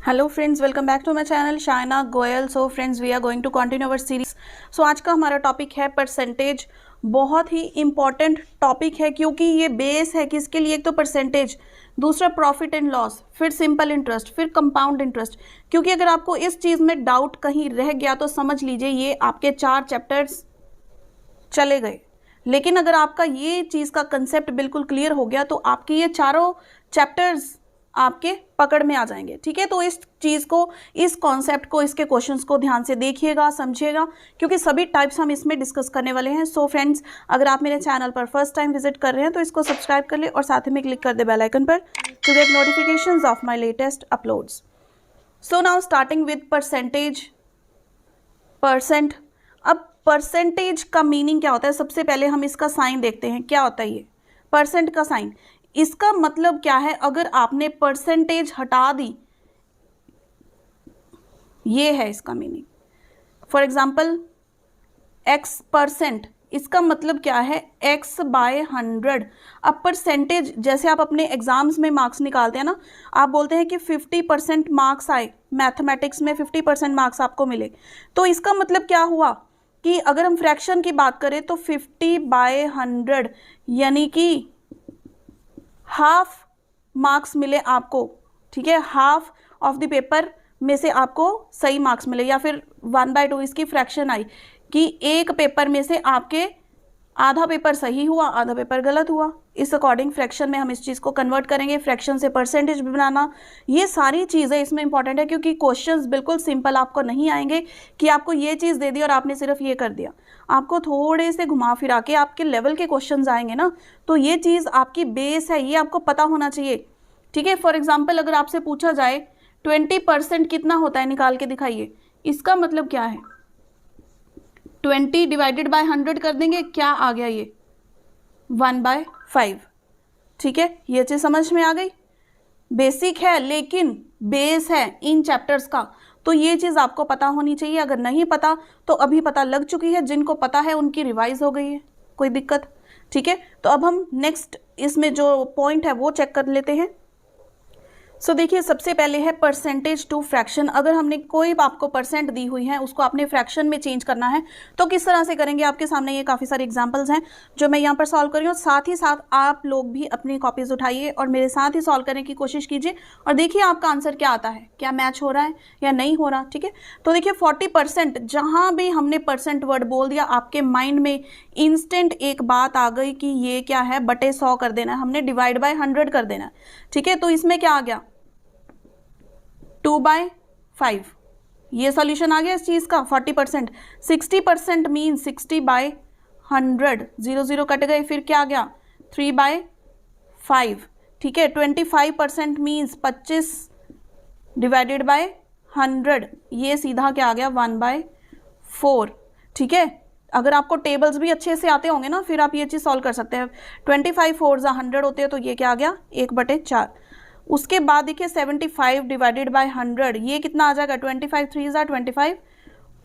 Hello friends, welcome back to my channel Shaina Goyal. So friends, we are going to continue our series. So आज का हमारा topic है percentage. बहुत ही important topic है क्योंकि ये बेस है किसके लिए। एक तो परसेंटेज, दूसरा प्रॉफिट एंड लॉस, फिर सिंपल इंटरेस्ट, फिर कंपाउंड इंटरेस्ट। क्योंकि अगर आपको इस चीज़ में डाउट कहीं रह गया तो समझ लीजिए ये आपके 4 चैप्टर्स चले गए। लेकिन अगर आपका ये चीज़ का कंसेप्ट बिल्कुल क्लियर हो गया तो आपके ये चारों चैप्टर्स आपके पकड़ में आ जाएंगे। ठीक है, तो इस चीज़ को, इस कॉन्सेप्ट को, इसके क्वेश्चंस को ध्यान से देखिएगा, समझिएगा, क्योंकि सभी टाइप्स हम इसमें डिस्कस करने वाले हैं। सो फ्रेंड्स, अगर आप मेरे चैनल पर फर्स्ट टाइम विजिट कर रहे हैं तो इसको सब्सक्राइब कर ले और साथ में क्लिक कर दे बेल आइकन पर to get notifications of my latest uploads. So now starting with percentage, percent. अब परसेंटेज का मीनिंग क्या होता है, सबसे पहले हम इसका साइन देखते हैं। क्या होता है ये परसेंट का साइन? इसका मतलब क्या है? अगर आपने परसेंटेज हटा दी, ये है इसका मीनिंग। फॉर एग्जाम्पल x%, इसका मतलब क्या है? x/100। अब परसेंटेज, जैसे आप अपने एग्जाम्स में मार्क्स निकालते हैं ना, आप बोलते हैं कि 50% मार्क्स आए, मैथमेटिक्स में 50% मार्क्स आपको मिले, तो इसका मतलब क्या हुआ कि अगर हम फ्रैक्शन की बात करें तो 50/100 यानी कि हाफ मार्क्स मिले आपको। ठीक है, हाफ ऑफ द पेपर में से आपको सही मार्क्स मिले, या फिर 1/2 इसकी फ्रैक्शन आई कि एक पेपर में से आपके आधा पेपर सही हुआ, आधा पेपर गलत हुआ। इस अकॉर्डिंग फ्रैक्शन में हम इस चीज़ को कन्वर्ट करेंगे, फ्रैक्शन से परसेंटेज भी बनाना। ये सारी चीज़ें इसमें इंपॉर्टेंट है क्योंकि क्वेश्चंस बिल्कुल सिंपल आपको नहीं आएंगे कि आपको ये चीज़ दे दी और आपने सिर्फ ये कर दिया। आपको थोड़े से घुमा फिरा के आपके लेवल के क्वेश्चंस आएंगे ना, तो ये चीज़ आपकी बेस है, ये आपको पता होना चाहिए। ठीक है, फॉर एग्जाम्पल अगर आपसे पूछा जाए 20% कितना होता है, निकाल के दिखाइए, इसका मतलब क्या है? 20 डिवाइडेड बाय 100 कर देंगे, क्या आ गया ये? 1/5। ठीक है, ये चीज़ समझ में आ गई। बेसिक है लेकिन बेस है इन चैप्टर्स का, तो ये चीज़ आपको पता होनी चाहिए। अगर नहीं पता तो अभी पता लग चुकी है, जिनको पता है उनकी रिवाइज हो गई है, कोई दिक्कत? ठीक है, तो अब हम नेक्स्ट इसमें जो पॉइंट है वो चेक कर लेते हैं। सो देखिए, सबसे पहले है परसेंटेज टू फ्रैक्शन। अगर हमने कोई आपको परसेंट दी हुई है, उसको आपने फ्रैक्शन में चेंज करना है तो किस तरह से करेंगे? आपके सामने ये काफ़ी सारे एग्जांपल्स हैं जो मैं यहाँ पर सॉल्व कर रही हूँ। साथ ही साथ आप लोग भी अपनी कॉपीज़ उठाइए और मेरे साथ ही सॉल्व करने की कोशिश कीजिए और देखिए आपका आंसर क्या आता है, क्या मैच हो रहा है या नहीं हो रहा। ठीक है, तो देखिए 40%, जहाँ भी हमने परसेंट वर्ड बोल दिया आपके माइंड में इंस्टेंट एक बात आ गई कि ये क्या है, बटे 100 कर देना है, हमने डिवाइड बाय 100 कर देना है। ठीक है, तो इसमें क्या आ गया? 2/5। ये सॉल्यूशन आ गया इस चीज़ का 40%। 60% मीन 60/100, 0 0 कट गए, फिर क्या आ गया? 3/5। ठीक है, 25% मीन्स 25 डिवाइडेड बाय 100, ये सीधा क्या आ गया? 1/4। ठीक है, अगर आपको टेबल्स भी अच्छे से आते होंगे ना, फिर आप ये चीज़ सॉल्व कर सकते हैं। 25 4 100 होते हैं, तो ये क्या आ गया? 1/4। उसके बाद देखिए 75 डिवाइडेड बाय 100, ये कितना आ जाएगा? 25 3 25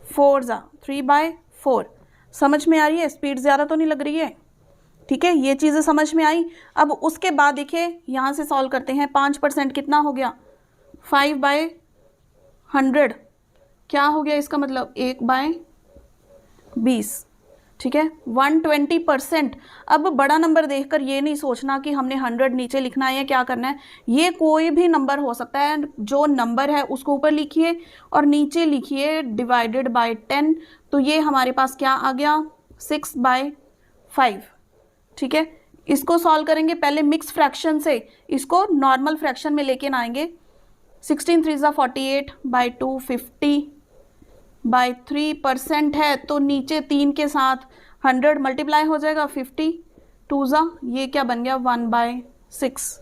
4 3/4। समझ में आ रही है? स्पीड ज़्यादा तो नहीं लग रही है? ठीक है, ये चीज़ें समझ में आई। अब उसके बाद देखिए यहाँ से सॉल्व करते हैं। 5% कितना हो गया? 5/100, क्या हो गया इसका मतलब? 1/20। ठीक है, 120%। अब बड़ा नंबर देखकर ये नहीं सोचना कि हमने 100 नीचे लिखना है या क्या करना है। ये कोई भी नंबर हो सकता है, जो नंबर है उसको ऊपर लिखिए और नीचे लिखिए डिवाइडेड बाय 10। तो ये हमारे पास क्या आ गया? 6/5। ठीक है, इसको सॉल्व करेंगे पहले मिक्स फ्रैक्शन से, इसको नॉर्मल फ्रैक्शन में लेके आएंगे। 16 3 48/2 50/3% है, तो नीचे 3 के साथ 100 मल्टीप्लाई हो जाएगा, 50 2 ये क्या बन गया? 1/6।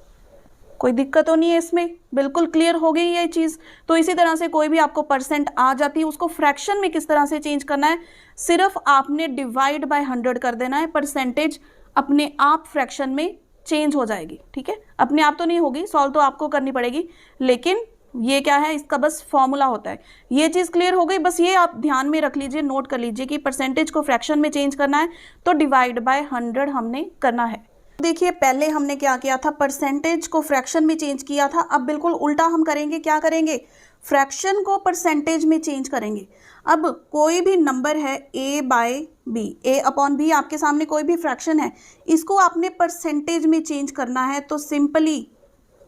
कोई दिक्कत तो नहीं है इसमें? बिल्कुल क्लियर हो गई ये चीज़। तो इसी तरह से कोई भी आपको परसेंट आ जाती है, उसको फ्रैक्शन में किस तरह से चेंज करना है, सिर्फ आपने डिवाइड बाय 100 कर देना है, परसेंटेज अपने आप फ्रैक्शन में चेंज हो जाएगी। ठीक है, अपने आप तो नहीं होगी, सॉल्व तो आपको करनी पड़ेगी, लेकिन ये क्या है, इसका बस फॉर्मूला होता है। ये चीज़ क्लियर हो गई? बस ये आप ध्यान में रख लीजिए, नोट कर लीजिए कि परसेंटेज को फ्रैक्शन में चेंज करना है तो डिवाइड बाय 100 हमने करना है। देखिए पहले हमने क्या किया था, परसेंटेज को फ्रैक्शन में चेंज किया था। अब बिल्कुल उल्टा हम करेंगे, क्या करेंगे, फ्रैक्शन को परसेंटेज में चेंज करेंगे। अब कोई भी नंबर है a by b, a upon b आपके सामने कोई भी फ्रैक्शन है, इसको आपने परसेंटेज में चेंज करना है तो सिंपली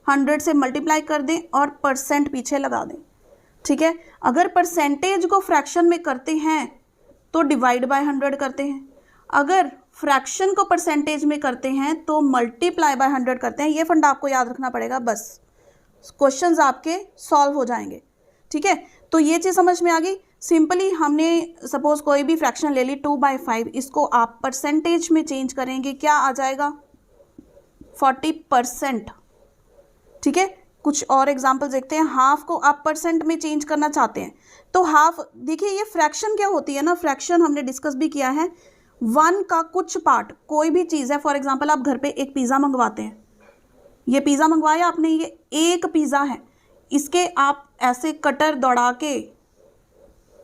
100 से मल्टीप्लाई कर दें और परसेंट पीछे लगा दें। ठीक है, अगर परसेंटेज को फ्रैक्शन में करते हैं तो डिवाइड बाय 100 करते हैं, अगर फ्रैक्शन को परसेंटेज में करते हैं तो मल्टीप्लाई बाय 100 करते हैं। ये फंडा आपको याद रखना पड़ेगा, बस क्वेश्चंस आपके सॉल्व हो जाएंगे। ठीक है, तो ये चीज़ समझ में आ गई। सिंपली हमने सपोज कोई भी फ्रैक्शन ले ली 2/5, इसको आप परसेंटेज में चेंज करेंगे, क्या आ जाएगा, 40%। ठीक है, कुछ और एग्जाम्पल देखते हैं। हाफ को आप परसेंट में चेंज करना चाहते हैं तो हाफ, देखिए ये फ्रैक्शन क्या होती है ना, फ्रैक्शन हमने डिस्कस भी किया है, 1 का कुछ पार्ट, कोई भी चीज़ है, फॉर एग्जांपल आप घर पे एक पिज़्ज़ा मंगवाते हैं, ये पिज़्ज़ा मंगवाया आपने, ये एक पिज़्ज़ा है, इसके आप ऐसे कटर दौड़ा के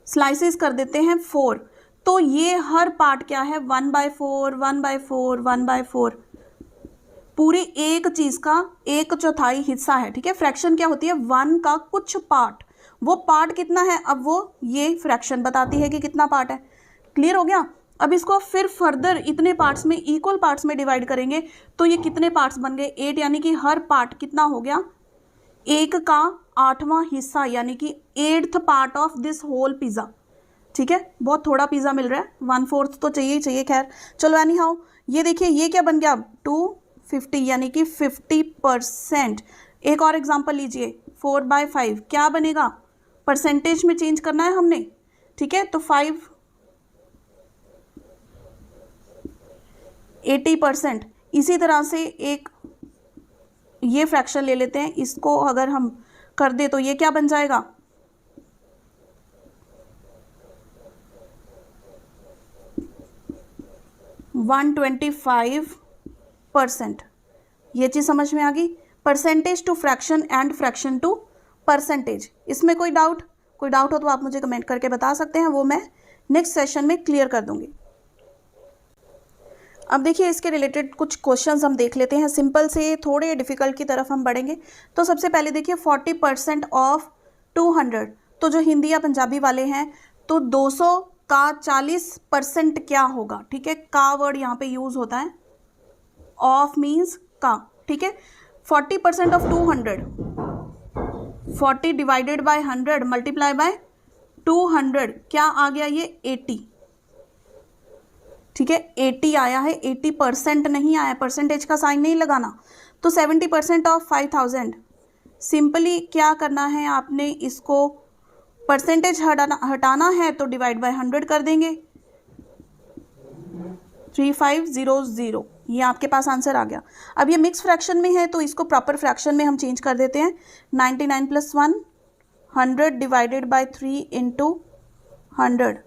स्लाइसेस कर देते हैं 4, तो ये हर पार्ट क्या है, 1/4 1/4 1/4, पूरी एक चीज़ का 1/4 हिस्सा है। ठीक है, फ्रैक्शन क्या होती है, 1 का कुछ पार्ट, वो पार्ट कितना है, अब वो ये फ्रैक्शन बताती है कि कितना पार्ट है। क्लियर हो गया। अब इसको फिर फर्दर इतने पार्ट्स में, इक्वल पार्ट्स में डिवाइड करेंगे तो ये कितने पार्ट्स बन गए, 8, यानी कि हर पार्ट कितना हो गया, 1 का 8वां हिस्सा, यानी कि 8th part of this whole pizza. ठीक है, बहुत थोड़ा पिज़्ज़ा मिल रहा है, 1/4 तो चाहिए ही चाहिए। खैर चलो, एनी हाउ ये देखिए ये क्या बन गया, 250, यानी कि 50%। एक और एग्जांपल लीजिए, 4/5 क्या बनेगा, परसेंटेज में चेंज करना है हमने। ठीक है, तो 80%। इसी तरह से एक ये फ्रैक्शन ले लेते हैं, इसको अगर हम कर दे तो ये क्या बन जाएगा, 125%। ये चीज़ समझ में आ गई, percentage to fraction and fraction to percentage. इसमें कोई डाउट हो तो आप मुझे कमेंट करके बता सकते हैं, वो मैं नेक्स्ट सेशन में क्लियर कर दूंगी। अब देखिए इसके रिलेटेड कुछ क्वेश्चंस हम देख लेते हैं, सिंपल से थोड़े डिफ़िकल्ट की तरफ हम बढ़ेंगे। तो सबसे पहले देखिए 40% ऑफ 200, तो जो हिंदी या पंजाबी वाले हैं तो 200 का 40% क्या होगा। ठीक है, का वर्ड यहाँ पे यूज़ होता है, ऑफ मीन्स का। ठीक है, 40% of 200, 40 divided by 100 multiply by 200, क्या आ गया ये 80। ठीक है, 80 आया है, 80% नहीं आया, परसेंटेज का साइन नहीं लगाना। तो 70% ऑफ 5000, सिंपली क्या करना है आपने, इसको परसेंटेज हटाना है तो डिवाइड बाय 100 कर देंगे, 3500, ये आपके पास आंसर आ गया। अब ये मिक्स फ्रैक्शन में है तो इसको प्रॉपर फ्रैक्शन में हम चेंज कर देते हैं, 99 + 1, 100 divided by 3 into 100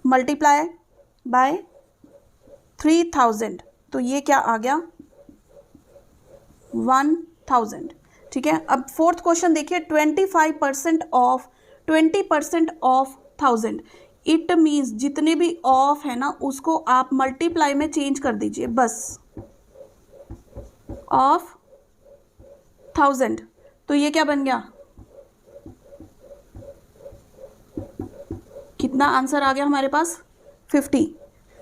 multiply by 3000, तो ये क्या आ गया, 1000। ठीक है, अब फोर्थ क्वेश्चन देखिए, 20% ऑफ 1000, इट मीन्स जितने भी ऑफ है ना उसको आप मल्टीप्लाई में चेंज कर दीजिए, बस ऑफ 1000, तो ये क्या बन गया, कितना आंसर आ गया हमारे पास, 50।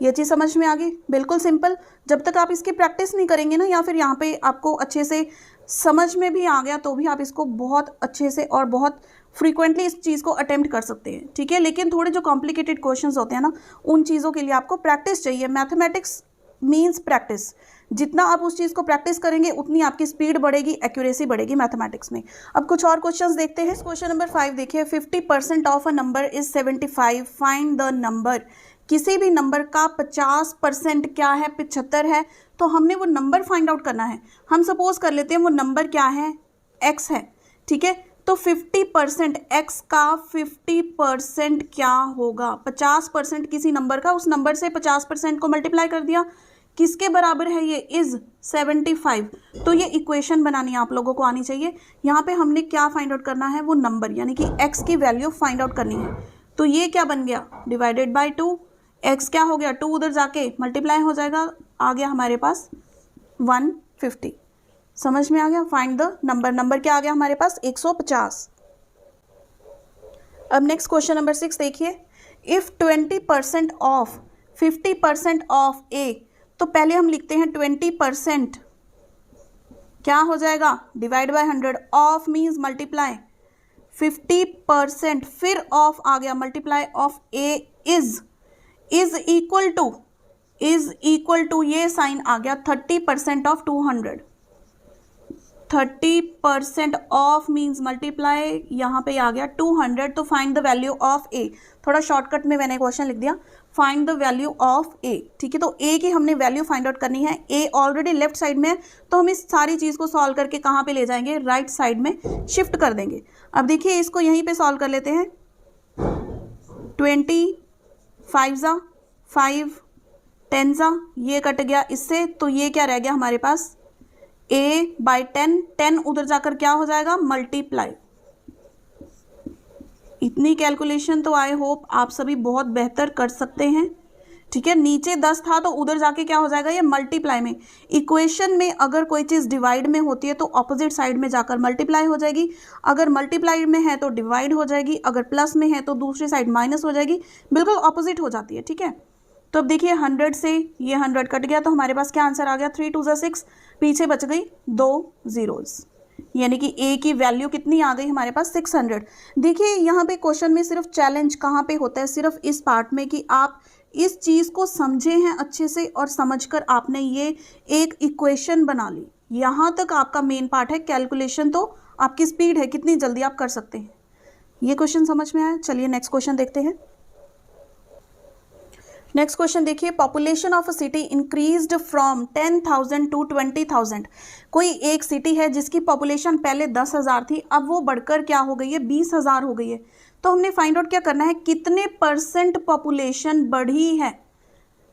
ये चीज़ समझ में आ गई, बिल्कुल सिंपल। जब तक आप इसकी प्रैक्टिस नहीं करेंगे ना, या फिर यहाँ पे आपको अच्छे से समझ में भी आ गया तो भी आप इसको बहुत अच्छे से और बहुत फ्रीक्वेंटली इस चीज़ को अटेम्प्ट कर सकते हैं। ठीक है, लेकिन थोड़े जो कॉम्प्लिकेटेड क्वेश्चंस होते हैं ना, उन चीज़ों के लिए आपको प्रैक्टिस चाहिए। मैथमेटिक्स मीन्स प्रैक्टिस, जितना आप उस चीज़ को प्रैक्टिस करेंगे उतनी आपकी स्पीड बढ़ेगी, एक्यूरेसी बढ़ेगी मैथमेटिक्स में। अब कुछ और क्वेश्चंस देखते हैं। क्वेश्चन नंबर 5 देखिए, 50% of a number is 75, find the number. किसी भी नंबर का 50% क्या है, 75 है, तो हमने वो नंबर फाइंड आउट करना है। हम सपोज कर लेते हैं वो नंबर क्या है, x है। ठीक है, तो 50%, x का 50% क्या होगा, 50% किसी नंबर का, उस नंबर से 50% को मल्टीप्लाई कर दिया, किसके बराबर है ये, इज 75। तो ये इक्वेशन बनानी आप लोगों को आनी चाहिए। यहाँ पे हमने क्या फाइंड आउट करना है, वो नंबर, यानी कि x की वैल्यू फाइंड आउट करनी है। तो ये क्या बन गया, डिवाइडेड बाय 2, x क्या हो गया, 2 उधर जाके मल्टीप्लाई हो जाएगा, आ गया हमारे पास 150। समझ में आ गया? Find the number. नंबर क्या आ गया हमारे पास? 150। अब नेक्स्ट क्वेश्चन नंबर 6 देखिए, इफ 20% ऑफ 50% ऑफ ए, तो पहले हम लिखते हैं 20%, क्या हो जाएगा? Divide by 100, of means multiply, 50% फिर ऑफ आ गया, multiply of a is equal to ये साइन आ गया 30% ऑफ 200, 30% ऑफ मीन्स मल्टीप्लाई, यहाँ पे आ गया 200। तो फाइंड द वैल्यू ऑफ ए, थोड़ा शॉर्टकट में मैंने क्वेश्चन लिख दिया, फाइंड द वैल्यू ऑफ ए। ठीक है, तो ए की हमने वैल्यू फाइंड आउट करनी है। ए ऑलरेडी लेफ्ट साइड में है, तो हम इस सारी चीज़ को सॉल्व करके कहाँ पे ले जाएंगे? राइट साइड में शिफ्ट कर देंगे। अब देखिए इसको यहीं पे सॉल्व कर लेते हैं। 20 5 ज़ा 5 10 ज़ा, ये कट गया इससे, तो ये क्या रह गया हमारे पास? a बाई 10 उधर जाकर क्या हो जाएगा? मल्टीप्लाई। इतनी कैलकुलेशन तो आई होप आप सभी बहुत बेहतर कर सकते हैं। ठीक है, नीचे 10 था तो उधर जाके क्या हो जाएगा? ये मल्टीप्लाई में। इक्वेशन में अगर कोई चीज़ डिवाइड में होती है तो ऑपोजिट साइड में जाकर मल्टीप्लाई हो जाएगी, अगर मल्टीप्लाई में है तो डिवाइड हो जाएगी, अगर प्लस में है तो दूसरी साइड माइनस हो जाएगी, बिल्कुल ऑपोजिट हो जाती है। ठीक है, तो अब देखिए 100 से ये 100 कट गया, तो हमारे पास क्या आंसर आ गया? 3 2 6, पीछे बच गई 2 zeros, यानी कि ए की वैल्यू कितनी आ गई हमारे पास? 600। देखिए यहाँ पे क्वेश्चन में सिर्फ चैलेंज कहाँ पे होता है? सिर्फ इस पार्ट में कि आप इस चीज़ को समझे हैं अच्छे से और समझकर आपने ये एक इक्वेशन बना ली। यहाँ तक आपका मेन पार्ट है, कैलकुलेशन तो आपकी स्पीड है, कितनी जल्दी आप कर सकते हैं। ये क्वेश्चन समझ में आया? चलिए नेक्स्ट क्वेश्चन देखते हैं। नेक्स्ट क्वेश्चन देखिए, population of a city increased from 10,000 to 20,000। कोई एक सिटी है जिसकी पॉपुलेशन पहले 10,000 थी, अब वो बढ़कर क्या हो गई है? 20,000 हो गई है। तो हमने फाइंड आउट क्या करना है? कितने % पॉपुलेशन बढ़ी है।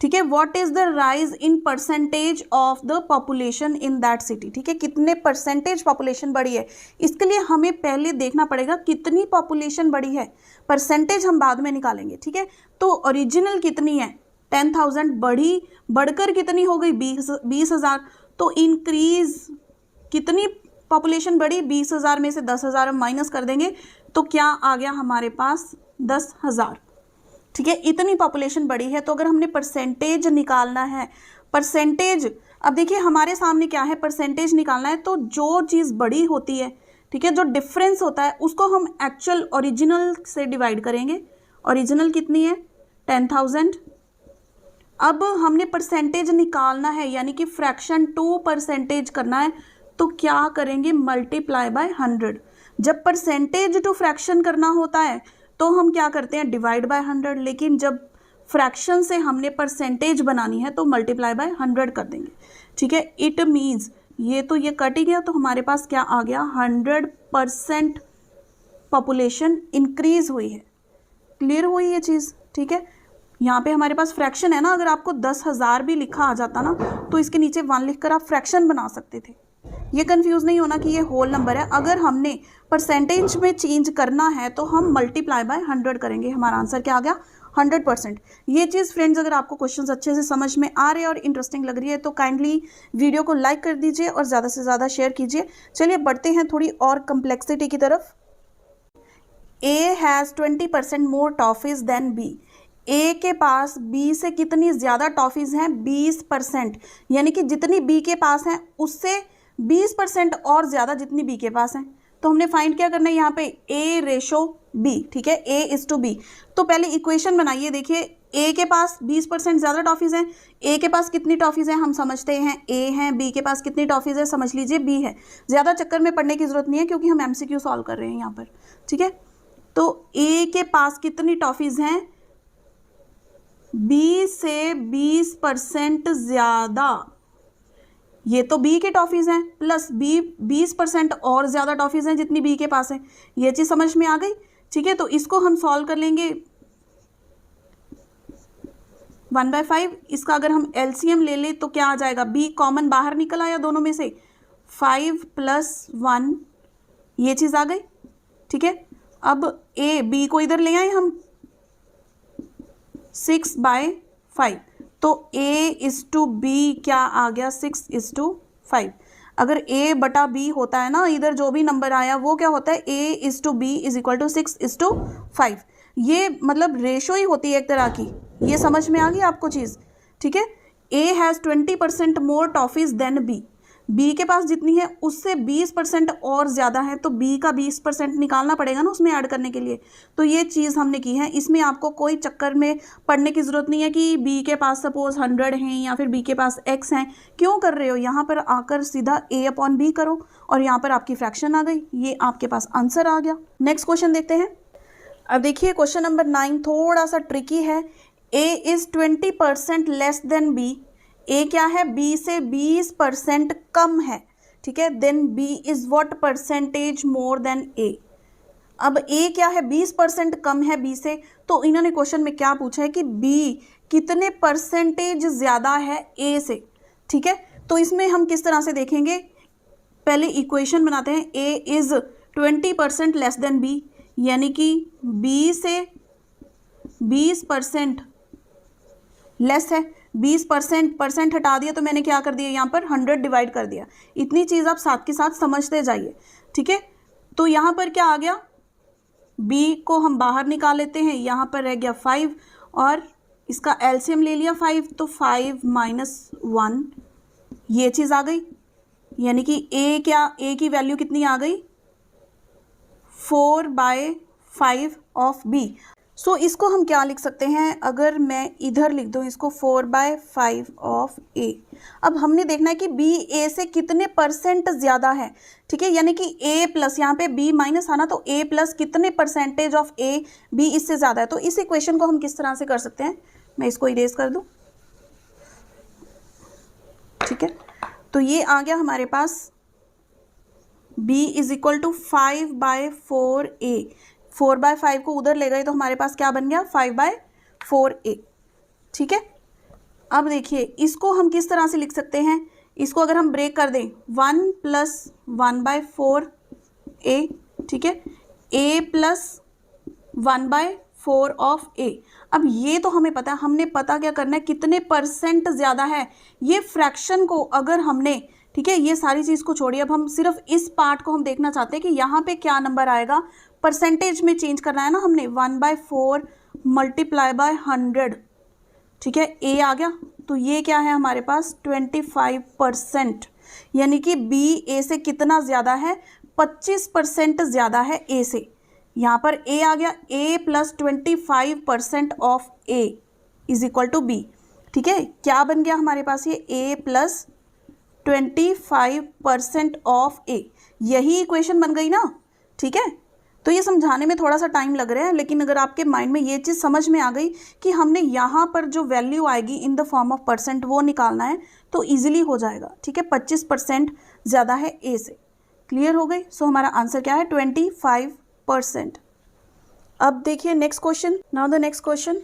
ठीक है, what is the rise in percentage of the population in that city. ठीक है, कितने % पॉपुलेशन बढ़ी है, इसके लिए हमें पहले देखना पड़ेगा कितनी पॉपुलेशन बढ़ी है। परसेंटेज हम बाद में निकालेंगे। ठीक है, तो ओरिजिनल कितनी है? 10,000 बढ़ी, बढ़कर कितनी हो गई? 20,000। तो इंक्रीज कितनी पॉपुलेशन बढ़ी? 20,000 में से 10,000 हम माइनस कर देंगे, तो क्या आ गया हमारे पास? 10,000। ठीक है, इतनी पॉपुलेशन बढ़ी है। तो अगर हमने परसेंटेज निकालना है, परसेंटेज, अब देखिए हमारे सामने क्या है? परसेंटेज निकालना है, तो जो चीज़ बड़ी होती है, ठीक है, जो डिफरेंस होता है उसको हम एक्चुअल ओरिजिनल से डिवाइड करेंगे। ओरिजिनल कितनी है? 10,000। अब हमने परसेंटेज निकालना है, यानी कि फ्रैक्शन टू परसेंटेज करना है, तो क्या करेंगे? Multiply by 100। जब परसेंटेज टू फ्रैक्शन करना होता है तो हम क्या करते हैं? Divide by 100। लेकिन जब फ्रैक्शन से हमने परसेंटेज बनानी है तो मल्टीप्लाई बाय 100 कर देंगे। ठीक है, इट मीन्स ये तो ये कट ही गया, तो हमारे पास क्या आ गया? 100% पॉपुलेशन इंक्रीज हुई है। क्लियर हुई ये चीज़? ठीक है, यहाँ पे हमारे पास फ्रैक्शन है ना, अगर आपको 10,000 भी लिखा आ जाता ना तो इसके नीचे 1 लिखकर आप फ्रैक्शन बना सकते थे। ये कंफ्यूज नहीं होना कि ये होल नंबर है। अगर हमने परसेंटेज में चेंज करना है तो हम मल्टीप्लाई बाय 100 करेंगे। हमारा आंसर क्या आ गया? 100%। ये चीज़ फ्रेंड्स, अगर आपको क्वेश्चंस अच्छे से समझ में आ रहे हैं और इंटरेस्टिंग लग रही है तो काइंडली वीडियो को लाइक कर दीजिए और ज़्यादा से ज़्यादा शेयर कीजिए। चलिए बढ़ते हैं थोड़ी और कम्प्लेक्सिटी की तरफ। A has 20% more toffees than B. A के पास बी से कितनी ज़्यादा टॉफीज़ हैं? 20%, यानी कि जितनी बी के पास हैं उससे 20% और ज़्यादा जितनी बी के पास हैं। तो हमने फाइंड क्या करना है यहाँ पे? ए रेशो बी। ठीक है, ए इज टू बी। तो पहले इक्वेशन बनाइए। देखिए ए के पास 20% ज़्यादा टॉफीज़ हैं। ए के पास कितनी टॉफीज़ हैं? हम समझते हैं ए हैं। बी के पास कितनी टॉफीज़ है? समझ लीजिए बी है। ज़्यादा चक्कर में पढ़ने की ज़रूरत नहीं है क्योंकि हम MCQ सॉल्व कर रहे हैं यहाँ पर। ठीक है, तो ए के पास कितनी टॉफीज़ हैं? बी से 20% ज़्यादा। ये तो बी के टॉफीज़ हैं, प्लस बी 20% और ज़्यादा टॉफीज़ हैं जितनी बी के पास है। ये चीज़ समझ में आ गई? ठीक है, तो इसको हम सॉल्व कर लेंगे 1/5। इसका अगर हम LCM ले लें तो क्या आ जाएगा? बी कॉमन बाहर निकल आया दोनों में से, 5 + 1, ये चीज़ आ गई। ठीक है, अब बी को इधर ले आए हम, 6/5। तो A/B क्या आ गया 6:5। अगर A/B होता है ना, इधर जो भी नंबर आया वो क्या होता है A/B इज इक्वल टू 6:5। ये मतलब रेशो ही होती है एक तरह की। ये समझ में आ गई आपको चीज़, ठीक है। A has 20% more toffees than B। B के पास जितनी है उससे 20% और ज़्यादा है, तो B का 20% निकालना पड़ेगा ना उसमें ऐड करने के लिए। तो ये चीज़ हमने की है। इसमें आपको कोई चक्कर में पढ़ने की ज़रूरत नहीं है कि B के पास सपोज 100 हैं या फिर B के पास X हैं। क्यों कर रहे हो, यहाँ पर आकर सीधा A/B करो और यहाँ पर आपकी फ्रैक्शन आ गई, ये आपके पास आंसर आ गया। नेक्स्ट क्वेश्चन देखते हैं। अब देखिए क्वेश्चन नंबर 9 थोड़ा सा ट्रिकी है। A is 20% less than B। A क्या है, B से 20% कम है, ठीक है। Then B is what percentage more than A। अब A क्या है, 20% कम है B से, तो इन्होंने क्वेश्चन में क्या पूछा है कि B कितने परसेंटेज ज़्यादा है A से, ठीक है। तो इसमें हम किस तरह से देखेंगे, पहले इक्वेशन बनाते हैं। A is 20% less than B, यानी कि B से 20% लेस है। 20% हटा दिया तो मैंने क्या कर दिया, यहाँ पर 100 डिवाइड कर दिया। इतनी चीज़ आप साथ के साथ समझते जाइए, ठीक है। तो यहाँ पर क्या आ गया, B को हम बाहर निकाल लेते हैं, यहाँ पर रह गया 5 और इसका एलसीएम ले लिया 5, तो 5 - 1 ये चीज़ आ गई। यानी कि A की वैल्यू कितनी आ गई, 4/5 ऑफ B। सो इसको हम क्या लिख सकते हैं, अगर मैं इधर लिख दूँ इसको 4/5 ऑफ A। अब हमने देखना है कि B A से कितने परसेंट ज़्यादा है, ठीक है। यानी कि A प्लस, यहाँ पे B माइनस आना, तो A प्लस कितने परसेंटेज ऑफ A B इससे ज़्यादा है। तो इस इक्वेशन को हम किस तरह से कर सकते हैं, मैं इसको इरेज कर दूँ, ठीक है। तो ये आ गया हमारे पास B is equal to 5/4A। 4/5 को उधर ले गए तो हमारे पास क्या बन गया, 5/4A, ठीक है। अब देखिए इसको हम किस तरह से लिख सकते हैं, इसको अगर हम ब्रेक कर दें 1 + 1/4A, ठीक है। A + 1/4 of A। अब ये तो हमें पता है, हमने पता क्या करना है, कितने परसेंट ज़्यादा है। ये फ्रैक्शन को अगर हमने, ठीक है, ये सारी चीज़ को छोड़िए, अब हम सिर्फ इस पार्ट को हम देखना चाहते हैं कि यहाँ पे क्या नंबर आएगा, परसेंटेज में चेंज करना है ना हमने। 1/4 × 100, ठीक है। A आ गया, तो ये क्या है हमारे पास 25%, यानी कि B A से कितना ज़्यादा है, 25% ज़्यादा है A से। यहाँ पर A आ गया, A + 25% of A is equal to B, ठीक है। क्या बन गया हमारे पास, ये A + 25% ऑफ A, यही इक्वेशन बन गई ना, ठीक है। तो ये समझाने में थोड़ा सा टाइम लग रहा है, लेकिन अगर आपके माइंड में ये चीज़ समझ में आ गई कि हमने यहाँ पर जो वैल्यू आएगी in the form of percent वो निकालना है, तो इजीली हो जाएगा, ठीक है। 25% ज़्यादा है A से, क्लियर हो गई। सो हमारा आंसर क्या है, 25%। अब देखिए next question. Now the next question,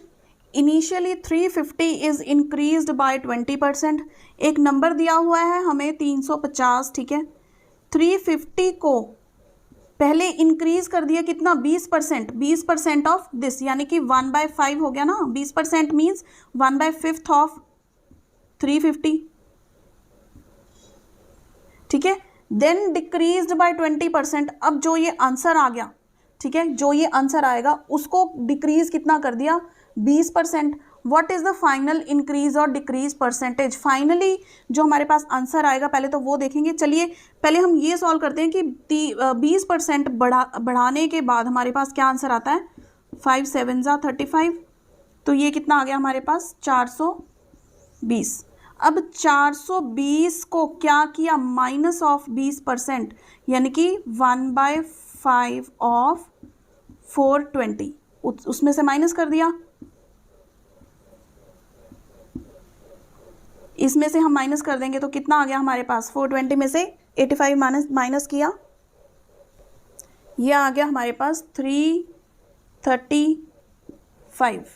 initially 350 is increased by 20%। एक नंबर दिया हुआ है हमें 350, ठीक है। 350 को पहले इंक्रीज कर दिया कितना, 20%, 20% ऑफ दिस, यानी कि 1/5 हो गया ना। 20% मीन्स 1/5 ऑफ 350, ठीक है। Then decreased by 20%। अब जो ये आंसर आ गया, ठीक है, जो ये आंसर आएगा उसको डिक्रीज कितना कर दिया, 20%। What is the final increase और डिक्रीज परसेंटेज। फाइनली जो हमारे पास आंसर आएगा पहले तो वो देखेंगे। चलिए पहले हम ये सॉल्व करते हैं कि 20% बढ़ाने के बाद हमारे पास क्या आंसर आता है, 5 × 7 = 35। तो ये कितना आ गया हमारे पास, 420। अब 420 को क्या किया, माइनस ऑफ 20%, यानी कि 1/5 ऑफ 420, उसमें से माइनस कर दिया। इसमें से हम माइनस कर देंगे तो कितना आ गया हमारे पास, 420 में से 85 माइनस किया, यह आ गया हमारे पास 335।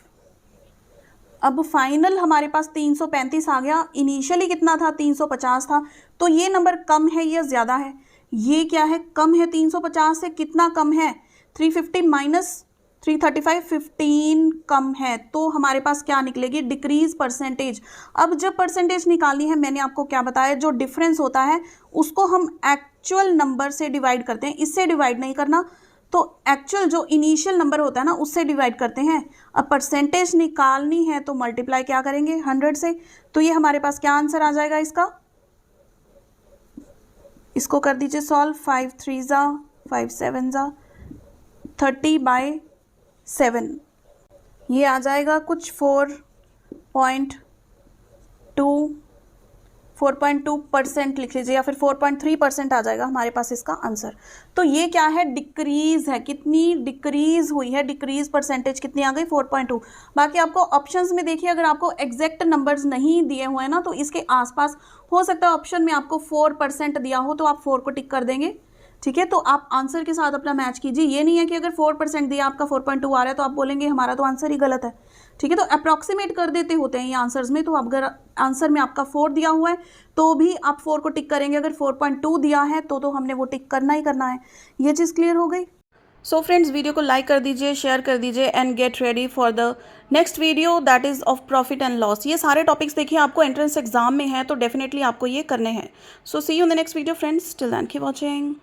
अब फाइनल हमारे पास 335 आ गया। इनिशियली कितना था, 350 था। तो ये नंबर कम है या ज़्यादा है, ये क्या है, कम है। 350 से कितना कम है, 350 माइनस 335 15 कम है, तो हमारे पास क्या निकलेगी, डिक्रीज परसेंटेज। अब जब परसेंटेज निकालनी है, मैंने आपको क्या बताया, जो डिफरेंस होता है उसको हम एक्चुअल नंबर से डिवाइड करते हैं, इससे डिवाइड नहीं करना, तो एक्चुअल जो इनिशियल नंबर होता है ना उससे डिवाइड करते हैं। अब परसेंटेज निकालनी है तो मल्टीप्लाई क्या करेंगे, 100 से। तो ये हमारे पास क्या आंसर आ जाएगा इसका, इसको कर दीजिए सॉल्व, 5 3 ज़ा 5 7 ज़ा 30/7, ये आ जाएगा कुछ 4.2% लिख लीजिए, या फिर 4.3% आ जाएगा हमारे पास इसका आंसर। तो ये क्या है, डिक्रीज है, कितनी डिक्रीज हुई है, डिक्रीज परसेंटेज कितनी आ गई, 4.2। बाकी आपको ऑप्शंस में देखिए, अगर आपको एग्जैक्ट नंबर्स नहीं दिए हुए हैं ना, तो इसके आसपास हो सकता है ऑप्शन में आपको 4% दिया हो, तो आप 4 को टिक कर देंगे, ठीक है। तो आप आंसर के साथ अपना मैच कीजिए, ये नहीं है कि अगर 4% दिया आपका 4.2 आ रहा है तो आप बोलेंगे हमारा तो आंसर ही गलत है, ठीक है। तो अप्रॉक्सीमेट कर देते होते हैं ये आंसर्स में, तो अगर आंसर में आपका 4 दिया हुआ है तो भी आप 4 को टिक करेंगे, अगर 4.2 दिया है तो हमने वो टिक करना ही करना है। ये चीज़ क्लियर हो गई। सो फ्रेंड्स, वीडियो को लाइक कर दीजिए, शेयर कर दीजिए and get ready for the next video that is of profit and loss. ये सारे टॉपिक्स देखिए आपको एंट्रेंस एग्जाम में है, तो डेफिनेटली आपको ये करने हैं। So see you in the next video friends, till then keep watching.